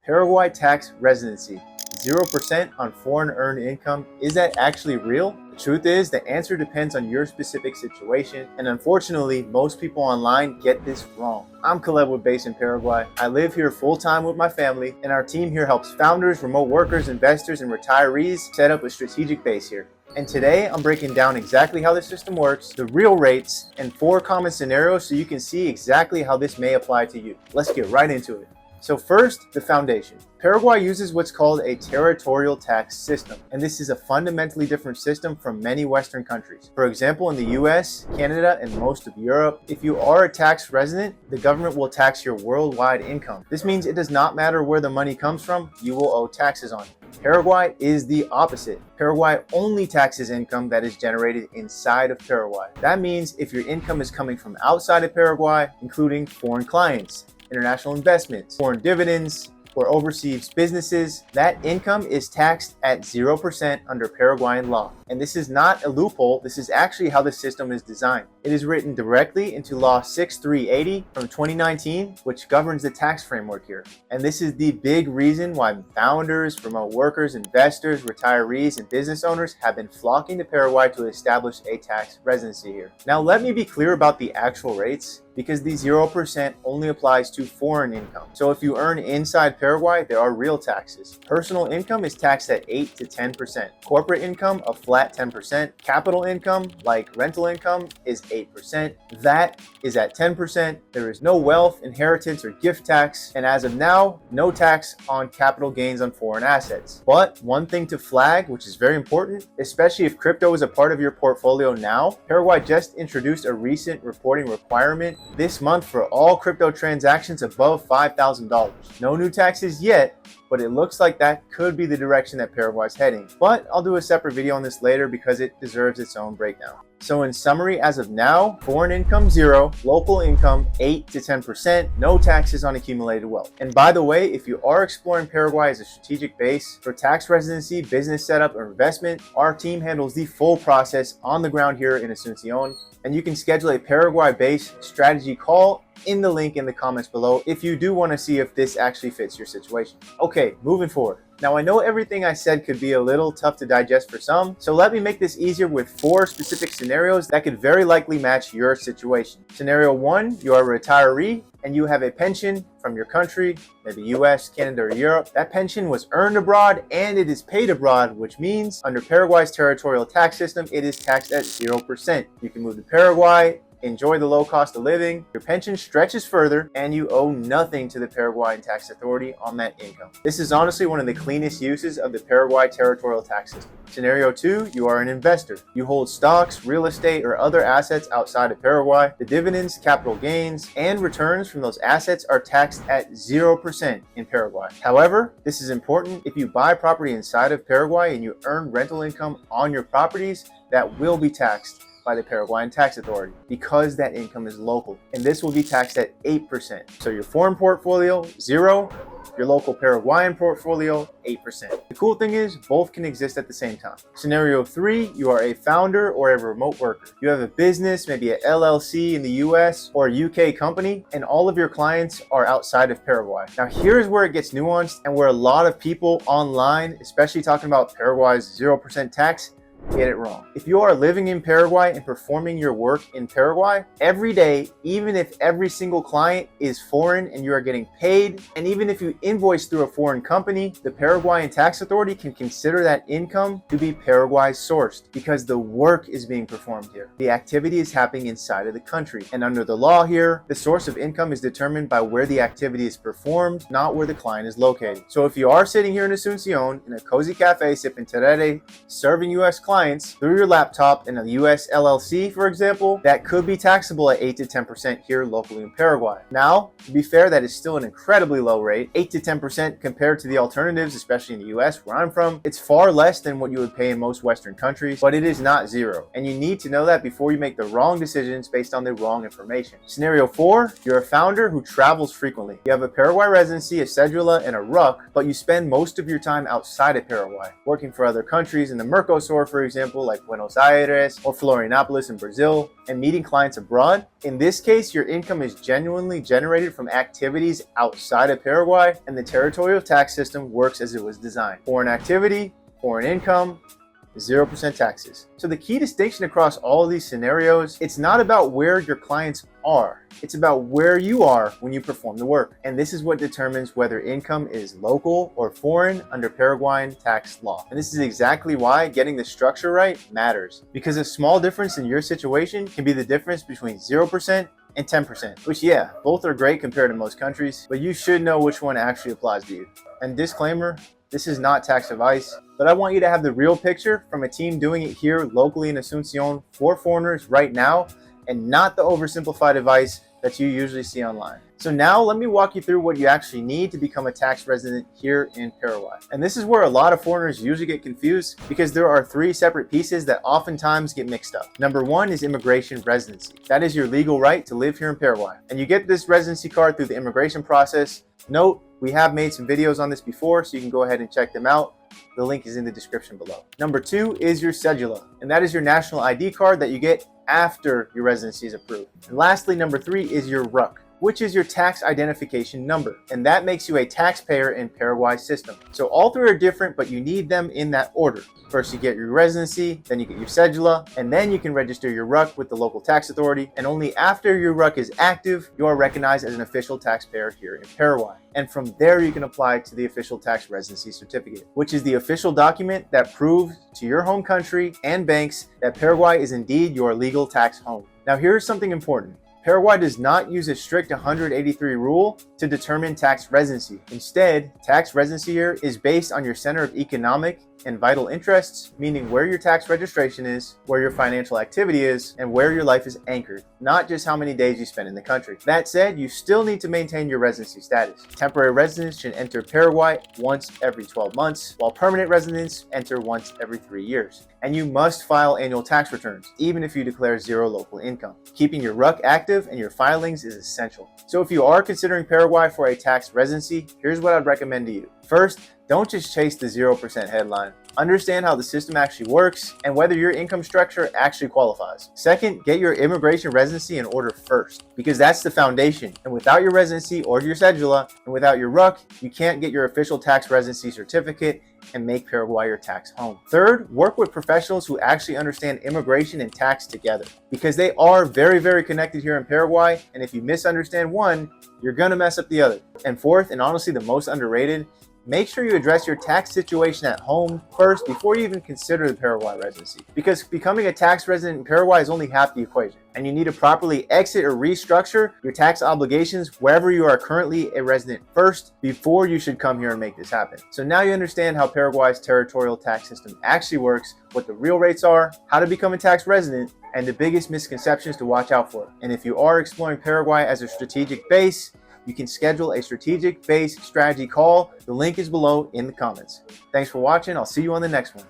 Paraguay tax residency. 0% on foreign earned income. Is that actually real? The truth is, the answer depends on your specific situation, and unfortunately, most people online get this wrong. I'm Caleb, based in Paraguay. I live here full-time with my family, and our team here helps founders, remote workers, investors, and retirees set up a strategic base here. And today, I'm breaking down exactly how the system works, the real rates, and 4 common scenarios so you can see exactly how this may apply to you. Let's get right into it. So first, the foundation. Paraguay uses what's called a territorial tax system, and this is a fundamentally different system from many Western countries. For example, in the US, Canada, and most of Europe, if you are a tax resident, the government will tax your worldwide income. This means it does not matter where the money comes from, you will owe taxes on it. Paraguay is the opposite. Paraguay only taxes income that is generated inside of Paraguay. That means if your income is coming from outside of Paraguay, including foreign clients, international investments, foreign dividends, or overseas businesses, that income is taxed at 0% under Paraguayan law. And this is not a loophole, this is actually how the system is designed. It is written directly into Law 6380 from 2019, which governs the tax framework here. And this is the big reason why founders, remote workers, investors, retirees, and business owners have been flocking to Paraguay to establish a tax residency here. Now, let me be clear about the actual rates, because the 0% only applies to foreign income. So if you earn inside Paraguay, there are real taxes. Personal income is taxed at 8 to 10%. Corporate income, a flat 10%. Capital income, like rental income, is 8%. VAT is at 10%. There is no wealth, inheritance, or gift tax. And as of now, no tax on capital gains on foreign assets. But one thing to flag, which is very important, especially if crypto is a part of your portfolio now, Paraguay just introduced a recent reporting requirement this month for all crypto transactions above $5,000. No new taxes yet, but it looks like that could be the direction that Paraguay's heading. But I'll do a separate video on this later because it deserves its own breakdown. So in summary, as of now, foreign income 0, local income 8 to 10%, no taxes on accumulated wealth. And by the way, if you are exploring Paraguay as a strategic base for tax residency, business setup, or investment, our team handles the full process on the ground here in Asunción. And you can schedule a Paraguay-based strategy call in the link in the comments below if you do want to see if this actually fits your situation. Okay, moving forward. Now, I know everything I said could be a little tough to digest for some, so let me make this easier with 4 specific scenarios that could very likely match your situation. Scenario 1, you are a retiree and you have a pension from your country, maybe US, Canada, or Europe. That pension was earned abroad and it is paid abroad, which means under Paraguay's territorial tax system, it is taxed at 0%. You can move to Paraguay, enjoy the low cost of living, your pension stretches further, and you owe nothing to the Paraguayan tax authority on that income. This is honestly one of the cleanest uses of the Paraguay territorial tax system. Scenario 2, you are an investor. You hold stocks, real estate, or other assets outside of Paraguay. The dividends, capital gains, and returns from those assets are taxed at 0% in Paraguay. However, this is important. If you buy property inside of Paraguay and you earn rental income on your properties, that will be taxed by the Paraguayan tax authority because that income is local, and this will be taxed at 8%. So your foreign portfolio, 0, your local Paraguayan portfolio, 8%. The cool thing is both can exist at the same time. Scenario 3, you are a founder or a remote worker. You have a business, maybe a LLC in the US or a UK company, and all of your clients are outside of Paraguay. Now here's where it gets nuanced and where a lot of people online, especially talking about Paraguay's 0% tax, get it wrong. If you are living in Paraguay and performing your work in Paraguay every day, even if every single client is foreign and you are getting paid, and even if you invoice through a foreign company, the Paraguayan tax authority can consider that income to be Paraguay sourced because the work is being performed here. The activity is happening inside of the country. And under the law here, the source of income is determined by where the activity is performed, not where the client is located. So if you are sitting here in Asunción in a cozy cafe sipping tereré, serving US clients through your laptop in a US LLC, for example, that could be taxable at 8 to 10% here locally in Paraguay. Now, to be fair, that is still an incredibly low rate, 8 to 10% compared to the alternatives, especially in the US where I'm from. It's far less than what you would pay in most Western countries, but it is not 0. And you need to know that before you make the wrong decisions based on the wrong information. Scenario 4, you're a founder who travels frequently. You have a Paraguay residency, a Cédula, and a RUC, but you spend most of your time outside of Paraguay, working for other countries in the Mercosur, for for example, like Buenos Aires or Florianopolis in Brazil, and meeting clients abroad. In this case, your income is genuinely generated from activities outside of Paraguay, and the territorial tax system works as it was designed. Foreign activity, foreign income, 0% taxes. So the key distinction across all of these scenarios, it's not about where your clients are. It's about where you are when you perform the work. And this is what determines whether income is local or foreign under Paraguayan tax law. And this is exactly why getting the structure right matters, because a small difference in your situation can be the difference between 0% and 10%, which yeah, both are great compared to most countries, but you should know which one actually applies to you. And disclaimer, this is not tax advice, but I want you to have the real picture from a team doing it here locally in Asunción for foreigners right now, and not the oversimplified advice that you usually see online. So now let me walk you through what you actually need to become a tax resident here in Paraguay. And this is where a lot of foreigners usually get confused, because there are 3 separate pieces that oftentimes get mixed up. Number 1 is immigration residency. That is your legal right to live here in Paraguay. And you get this residency card through the immigration process. Note, we have made some videos on this before, so you can go ahead and check them out. The link is in the description below. Number 2 is your Cédula, and that is your national ID card that you get after your residency is approved. And lastly, number 3 is your RUC, which is your tax identification number, and that makes you a taxpayer in Paraguay's system. So all 3 are different, but you need them in that order. First you get your residency, then you get your Cédula, and then you can register your RUC with the local tax authority, and only after your RUC is active, you are recognized as an official taxpayer here in Paraguay. And from there you can apply to the official tax residency certificate, which is the official document that proves to your home country and banks that Paraguay is indeed your legal tax home. Now here's something important. Paraguay does not use a strict 183 rule to determine tax residency. Instead, tax residency here is based on your center of economic and vital interests, meaning where your tax registration is, where your financial activity is, and where your life is anchored, not just how many days you spend in the country. That said, you still need to maintain your residency status. Temporary residents should enter Paraguay once every 12 months, while permanent residents enter once every 3 years. And you must file annual tax returns, even if you declare 0 local income. Keeping your RUC active and your filings is essential. So if you are considering Paraguay for a tax residency, here's what I'd recommend to you. First, don't just chase the 0% headline. Understand how the system actually works and whether your income structure actually qualifies. Second, get your immigration residency in order first, because that's the foundation. And without your residency or your Cédula, and without your RUC, you can't get your official tax residency certificate and make Paraguay your tax home. Third, work with professionals who actually understand immigration and tax together, because they are very, very connected here in Paraguay. And if you misunderstand one, you're gonna mess up the other. And fourth, and honestly the most underrated, make sure you address your tax situation at home first before you even consider the Paraguay residency, because becoming a tax resident in Paraguay is only half the equation, and you need to properly exit or restructure your tax obligations wherever you are currently a resident first before you should come here and make this happen. So now you understand how Paraguay's territorial tax system actually works, what the real rates are, how to become a tax resident, and the biggest misconceptions to watch out for. And if you are exploring Paraguay as a strategic base, you can schedule a strategic base strategy call. The link is below in the comments. Thanks for watching. I'll see you on the next one.